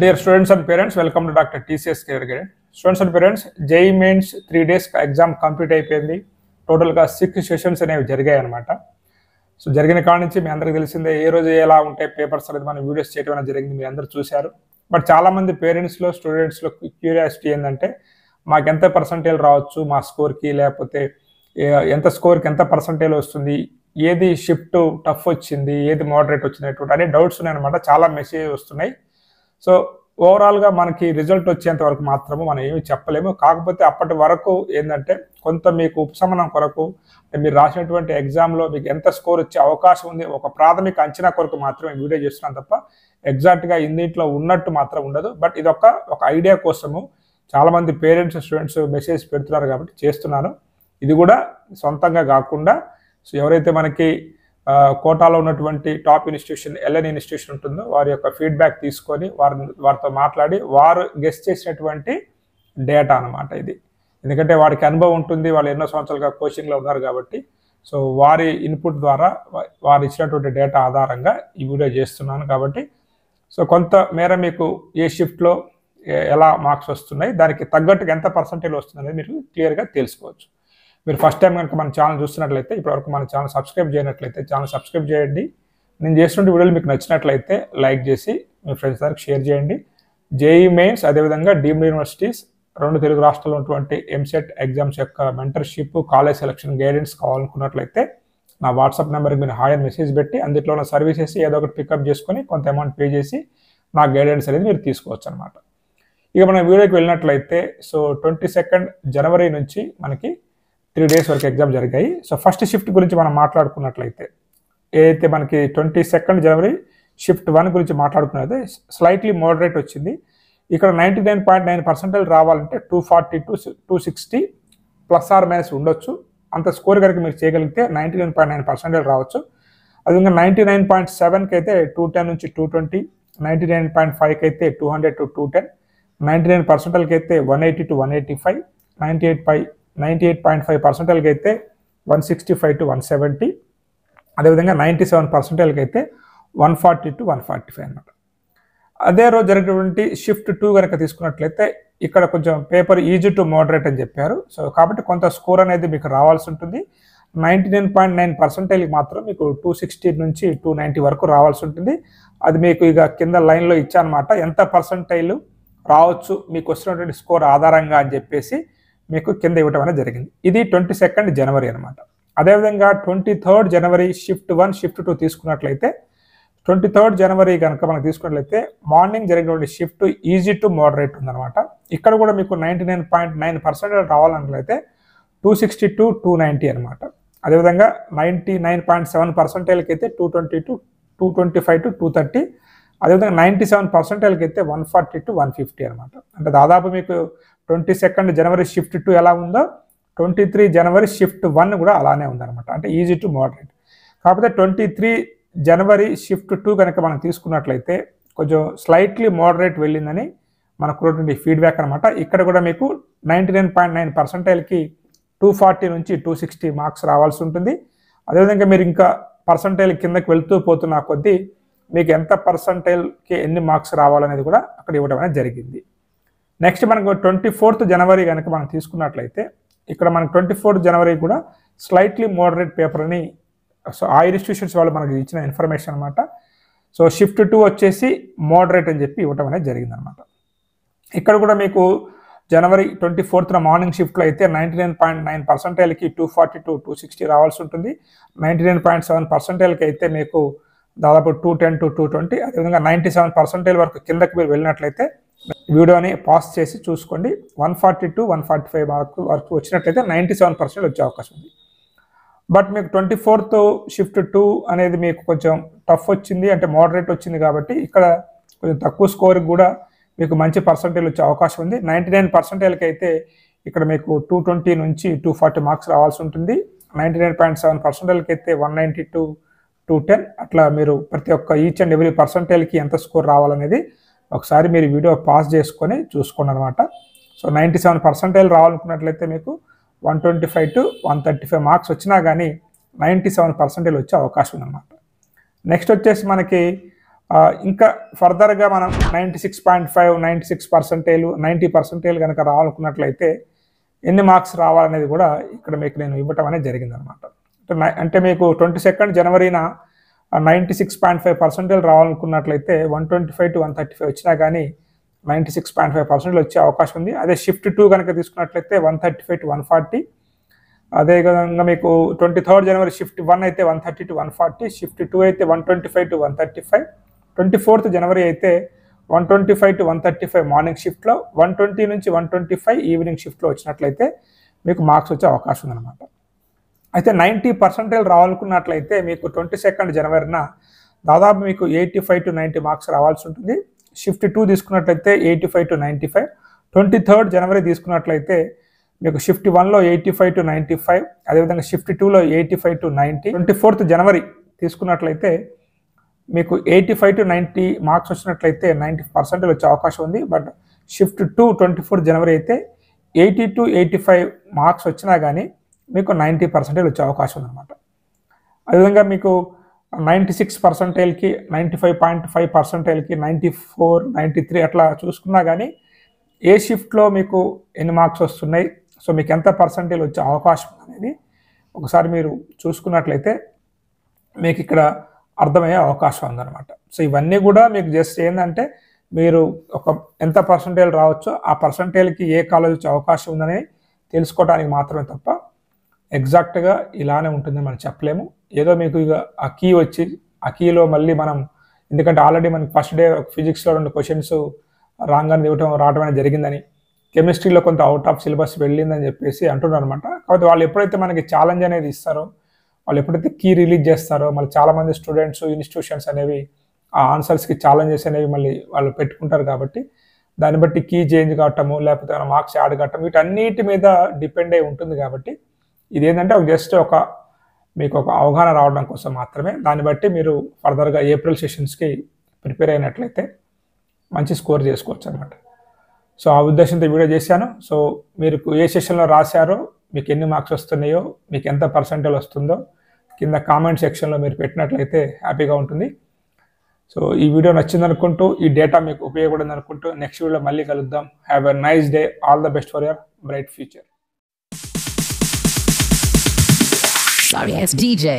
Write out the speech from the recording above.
Dear students and parents, welcome to Dr. TCS Career Guide. Students and parents, JEE Mains 3 days exam complete అయిపోయింది. టోటల్గా 6 sessions అనేవి జరిగాయి అనమాట. So జరిగిన కాడ నుంచి మీ అందరికీ తెలిసిందే ఏ రోజు ఎలా ఉంటాయి పేపర్స్ అనేది మనం వీడియోస్ చేయడం అనేది జరిగింది, మీరు అందరూ చూశారు. బట్ చాలామంది పేరెంట్స్లో స్టూడెంట్స్లో క్యూరియాసిటీ ఏంటంటే మాకు ఎంత పర్సంటేజ్ రావచ్చు మా స్కోర్కి, లేకపోతే ఎంత స్కోర్కి ఎంత పర్సంటేజ్ వస్తుంది, ఏది షిఫ్ట్ టఫ్ వచ్చింది, ఏది మోడరేట్ వచ్చినటువంటి అనే డౌట్స్ ఉన్నాయన్నమాట. చాలా మెసేజ్ వస్తున్నాయి. సో ఓవరాల్గా మనకి రిజల్ట్ వచ్చేంత వరకు మాత్రము మనం ఏమి చెప్పలేము. కాకపోతే అప్పటి వరకు ఏంటంటే కొంత మీకు ఉపశమనం కొరకు మీరు రాసినటువంటి ఎగ్జామ్లో మీకు ఎంత స్కోర్ వచ్చే అవకాశం ఉంది ఒక ప్రాథమిక అంచనా కొరకు మాత్రమే వీడియో చేస్తున్నాను తప్ప ఎగ్జాక్ట్గా ఇందులో ఉన్నట్టు మాత్రం ఉండదు. బట్ ఇది ఒక ఐడియా కోసము చాలామంది పేరెంట్స్ స్టూడెంట్స్ మెసేజ్ పెడుతున్నారు కాబట్టి చేస్తున్నాను. ఇది కూడా సొంతంగా కాకుండా సో ఎవరైతే మనకి కోటాలో ఉన్నటువంటి టాప్ ఇన్స్టిట్యూషన్ ఎల్ఎన్ ఇన్స్టిట్యూషన్ ఉంటుందో వారి యొక్క ఫీడ్బ్యాక్ తీసుకొని వారితో మాట్లాడి వారు గెస్ట్ చేసినటువంటి డేటా అనమాట ఇది. ఎందుకంటే వారికి అనుభవం ఉంటుంది, వాళ్ళు ఎన్నో సంవత్సరాలుగా కోచింగ్లో ఉన్నారు కాబట్టి సో వారి ఇన్పుట్ ద్వారా వారు ఇచ్చినటువంటి డేటా ఆధారంగా ఈ వీడియో చేస్తున్నాను. కాబట్టి సో కొంత మేర మీకు ఏ షిఫ్ట్లో ఎలా మార్క్స్ వస్తున్నాయి, దానికి తగ్గట్టుగా ఎంత పర్సంటేజ్ వస్తుంది అనేది మీరు క్లియర్గా తెలుసుకోవచ్చు. మీరు ఫస్ట్ టైం కనుక మన ఛానల్ చూస్తున్నట్లయితే, ఇప్పటివరకు మన ఛానల్ సబ్స్క్రైబ్ చేయనట్లయితే ఛానల్ సబ్స్క్రైబ్ చేయండి. నేను చేస్తున్న వీడియోలు మీకు నచ్చినట్లయితే లైక్ చేసి మీ ఫ్రెండ్స్ దగ్గరికి షేర్ చేయండి. జేఈ మెయిన్స్ అదేవిధంగా డీమ్డ్ యూనివర్సిటీస్ 2 తెలుగు రాష్ట్రాల్లో ఉన్నటువంటి ఎంసెట్ ఎగ్జామ్స్ యొక్క మెంటర్షిప్, కాలేజ్ సెలక్షన్ గైడెన్స్ కావాలనుకున్నట్లయితే నా వాట్సాప్ నెంబర్కి మీరు హాయ్ అని మెసేజ్ పెట్టి అందులో ఉన్న సర్వీసెస్ ఏదో ఒకటి పికప్ చేసుకొని కొంత అమౌంట్ పే చేసి నా గైడెన్స్ అనేది మీరు తీసుకోవచ్చు అనమాట. ఇక మనం వీడియోకి వెళ్ళినట్లయితే సో 22 జనవరి నుంచి మనకి 3 డేస్ వరకు ఎగ్జామ్ జరిగాయి. సో ఫస్ట్ షిఫ్ట్ గురించి మనం మాట్లాడుకున్నట్లయితే ఏదైతే మనకి 22 జనవరి షిఫ్ట్ 1 గురించి మాట్లాడుకున్నది స్లైట్లీ మోడరేట్ వచ్చింది. ఇక్కడ 99.9% రావాలంటే 240 to 260 ప్లస్ ఆర్ మైనస్ ఉండొచ్చు. అంత స్కోర్ కనుక మీరు చేయగలిగితే 99.9% రావచ్చు. అదేవిధంగా 99.7కి అయితే 210 నుంచి 220, 99.5కి అయితే 200 to 210, 99%కి అయితే 180 to 185, 98.5%కి అయితే 165 to 170, అదేవిధంగా 97%కి అయితే 140 to 145 అన్నమాట. అదే రోజు జరిగినటువంటి షిఫ్ట్ 2 కనుక తీసుకున్నట్లయితే ఇక్కడ కొంచెం పేపర్ ఈజీ టు మోడరేట్ అని చెప్పారు. సో కాబట్టి కొంత స్కోర్ అనేది మీకు రావాల్సి ఉంటుంది. 99.9% మాత్రం మీకు 260 నుంచి 290 వరకు రావాల్సి ఉంటుంది. అది మీకు ఇక కింద లైన్లో ఇచ్చానమాట ఎంత పర్సంటైల్ రావచ్చు మీకు వచ్చినటువంటి స్కోర్ ఆధారంగా అని చెప్పేసి మీకు కింద ఇవ్వటం అనేది జరిగింది. ఇది 22 జనవరి అనమాట. అదేవిధంగా 23 జనవరి షిఫ్ట్ 1 షిఫ్ట్ 2 తీసుకున్నట్లయితే 23 జనవరి కనుక మనం తీసుకున్నట్లయితే మార్నింగ్ జరిగినటువంటి షిఫ్ట్ ఈజీ టు మోడరేట్ ఉందన్నమాట. ఇక్కడ కూడా మీకు 99.9% రావాలన్నట్లయితే 260 to 290 అనమాట. అదేవిధంగా 99.7%కి అయితే 220 to 225 to 230, అదేవిధంగా 97%కి అయితే 140 to 150 అనమాట. అంటే దాదాపు మీకు 22 జనవరి షిఫ్ట్ 2 ఎలా ఉందో 23 జనవరి షిఫ్ట్ 1 కూడా అలానే ఉందన్నమాట. అంటే ఈజీ టు మోడరేట్. కాకపోతే 23 జనవరి షిఫ్ట్ 2 కనుక మనం తీసుకున్నట్లయితే కొంచెం స్లైట్లీ మోడరేట్ వెళ్ళిందని మనకు ఉన్నటువంటి ఫీడ్బ్యాక్ అనమాట. ఇక్కడ కూడా మీకు 99.9%కి 240 నుంచి 260 మార్క్స్ రావాల్సి ఉంటుంది. అదేవిధంగా మీరు ఇంకా పర్సంటైల్ కిందకి వెళ్తూ పోతున్న కొద్దీ మీకు ఎంత పర్సంటైల్కి ఎన్ని మార్క్స్ రావాలనేది కూడా అక్కడ ఇవ్వడం అనేది జరిగింది. నెక్స్ట్ మనకు 24 జనవరి కనుక మనం తీసుకున్నట్లయితే ఇక్కడ మనకు 24 జనవరి కూడా స్లైట్లీ మోడరేట్ పేపర్ అని సో ఆ ఇన్స్టిట్యూషన్స్ వాళ్ళు మనకి ఇచ్చిన ఇన్ఫర్మేషన్ అనమాట. సో షిఫ్ట్ 2 వచ్చేసి మోడరేట్ అని చెప్పి ఇవ్వడం అనేది జరిగిందనమాట. ఇక్కడ కూడా మీకు జనవరి 24న మార్నింగ్ షిఫ్ట్లో అయితే 99.9%కి 240 to 260 రావాల్సి ఉంటుంది. 99.7%కి అయితే మీకు దాదాపు 210 to 220, అదేవిధంగా 97% వరకు కిందకి మీరు వెళ్ళినట్లయితే వీడియోని పాస్ చేసి చూసుకోండి. 140 to 145 వరకు వచ్చినట్లయితే 97% వచ్చే అవకాశం ఉంది. బట్ మీకు 24th షిఫ్ట్ 2 అనేది మీకు కొంచెం టఫ్ వచ్చింది, అంటే మోడరేట్ వచ్చింది కాబట్టి ఇక్కడ కొంచెం తక్కువ స్కోర్కి కూడా మీకు మంచి పర్సంటేజ్ వచ్చే అవకాశం ఉంది. 99%కి అయితే ఇక్కడ మీకు 220 నుంచి 240 మార్క్స్ రావాల్సి ఉంటుంది. 99.7%కి అయితే 190 to 210, అట్లా మీరు ప్రతి ఒక్క ఈచ్ అండ్ ఎవ్రీ పర్సంటేజ్కి ఎంత స్కోర్ రావాలనేది ఒకసారి మీరు వీడియో పాస్ చేసుకొని చూసుకోండి అనమాట. సో 97% రావాలనుకున్నట్లయితే మీకు 125 to 135 మార్క్స్ వచ్చినా కానీ 97% వచ్చే అవకాశం ఉందన్నమాట. నెక్స్ట్ వచ్చేసి మనకి ఇంకా ఫర్దర్గా మనం 96.5 96% 90% కనుక రావాలనుకున్నట్లయితే ఎన్ని మార్క్స్ రావాలనేది కూడా ఇక్కడ మీకు నేను ఇవ్వటం అనేది జరిగిందనమాట. అంటే మీకు 22 జనవరిన 96.5% రావాలనుకున్నట్లయితే 125 to 135 వచ్చినా కానీ 96.5% వచ్చే అవకాశం ఉంది. అదే షిఫ్ట్ 2 కనుక తీసుకున్నట్లయితే 135 to 140. అదేవిధంగా మీకు 23 జనవరి షిఫ్ట్ 1 అయితే 130 to 140, షిఫ్ట్ 2 అయితే 125 to 135, 24th జనవరి అయితే 125 to 135 మార్నింగ్ షిఫ్ట్లో, 120 నుంచి 125 ఈవినింగ్ షిఫ్ట్లో వచ్చినట్లయితే మీకు మార్క్స్ వచ్చే అవకాశం ఉందన్నమాట. అయితే 90% రావాలనుకున్నట్లయితే మీకు 22 జనవరిన దాదాపు మీకు 85 to 90 మార్క్స్ రావాల్సి ఉంటుంది. షిఫ్ట్ 2 తీసుకున్నట్లయితే 85 to 95, 23rd జనవరి తీసుకున్నట్లయితే మీకు షిఫ్ట్ 1లో 85 to 95, అదేవిధంగా షిఫ్ట్ 2లో 85 to 90, 24th జనవరి తీసుకున్నట్లయితే మీకు 85 to 90 మార్క్స్ వచ్చినట్లయితే 90% వచ్చే అవకాశం ఉంది. బట్ షిఫ్ట్ 2 24th జనవరి అయితే 80 to 85 మార్క్స్ వచ్చినా కానీ మీకు 90% వచ్చే అవకాశం ఉందన్నమాట. అదేవిధంగా మీకు 96%కి 95.5%కి 94 93 అట్లా చూసుకున్నా కానీ ఏ షిఫ్ట్లో మీకు ఎన్ని మార్క్స్ వస్తున్నాయి, సో మీకు ఎంత పర్సంటేజ్ వచ్చే అవకాశం అనేది ఒకసారి మీరు చూసుకున్నట్లయితే మీకు ఇక్కడ అర్థమయ్యే అవకాశం ఉందన్నమాట. సో ఇవన్నీ కూడా మీకు జస్ట్ ఏంటంటే మీరు ఒక ఎంత పర్సంటేజ్ రావచ్చో ఆ పర్సంటేజ్కి ఏ కాలేజ్ వచ్చే అవకాశం ఉందని తెలుసుకోవడానికి మాత్రమే తప్ప ఎగ్జాక్ట్గా ఇలానే ఉంటుందని మనం చెప్పలేము. ఏదో మీకు ఇక ఆ కీ వచ్చి ఆ కీలో మళ్ళీ మనం, ఎందుకంటే ఆల్రెడీ మనకి ఫస్ట్ డే ఫిజిక్స్లో 2 క్వశ్చన్స్ రాంగ్ అని రావడం అనేది జరిగిందని, కెమిస్ట్రీలో కొంత అవుట్ ఆఫ్ సిలబస్ వెళ్ళిందని చెప్పేసి అంటున్నారు అనమాట. కాబట్టి వాళ్ళు ఎప్పుడైతే మనకి ఛాలెంజ్ అనేది ఇస్తారో, వాళ్ళు ఎప్పుడైతే కీ రిలీజ్ చేస్తారో మళ్ళీ చాలామంది స్టూడెంట్స్ ఇన్స్టిట్యూషన్స్ అనేవి ఆ ఆన్సర్స్కి ఛాలెంజెస్ అనేవి మళ్ళీ వాళ్ళు పెట్టుకుంటారు. కాబట్టి దాన్ని బట్టి కీ చేంజ్ కావటము లేకపోతే మార్క్స్ యాడ్ కావటం వీటన్నిటి మీద డిపెండ్ అయి ఉంటుంది. కాబట్టి ఇది ఏంటంటే జస్ట్ మీకు ఒక అవగాహన రావడం కోసం మాత్రమే. దాన్ని బట్టి మీరు ఫర్దర్గా ఏప్రిల్ సెషన్స్కి ప్రిపేర్ అయినట్లయితే మంచి స్కోర్ చేసుకోవచ్చు అనమాట. సో ఆ ఉద్దేశంతో వీడియో చేశాను. సో మీరు ఏ సెషన్లో రాశారో, మీకు ఎన్ని మార్క్స్ వస్తున్నాయో, మీకు ఎంత పర్సంటేజ్ వస్తుందో కింద కామెంట్ సెక్షన్లో మీరు పెట్టినట్లయితే హ్యాపీగా ఉంటుంది. సో ఈ వీడియో నచ్చింది అనుకుంటూ, ఈ డేటా మీకు ఉపయోగపడింది అనుకుంటూ నెక్స్ట్ వీడియో మళ్ళీ కలుద్దాం. Have a nice day. All the best for your bright future. Sorry, it's DJ.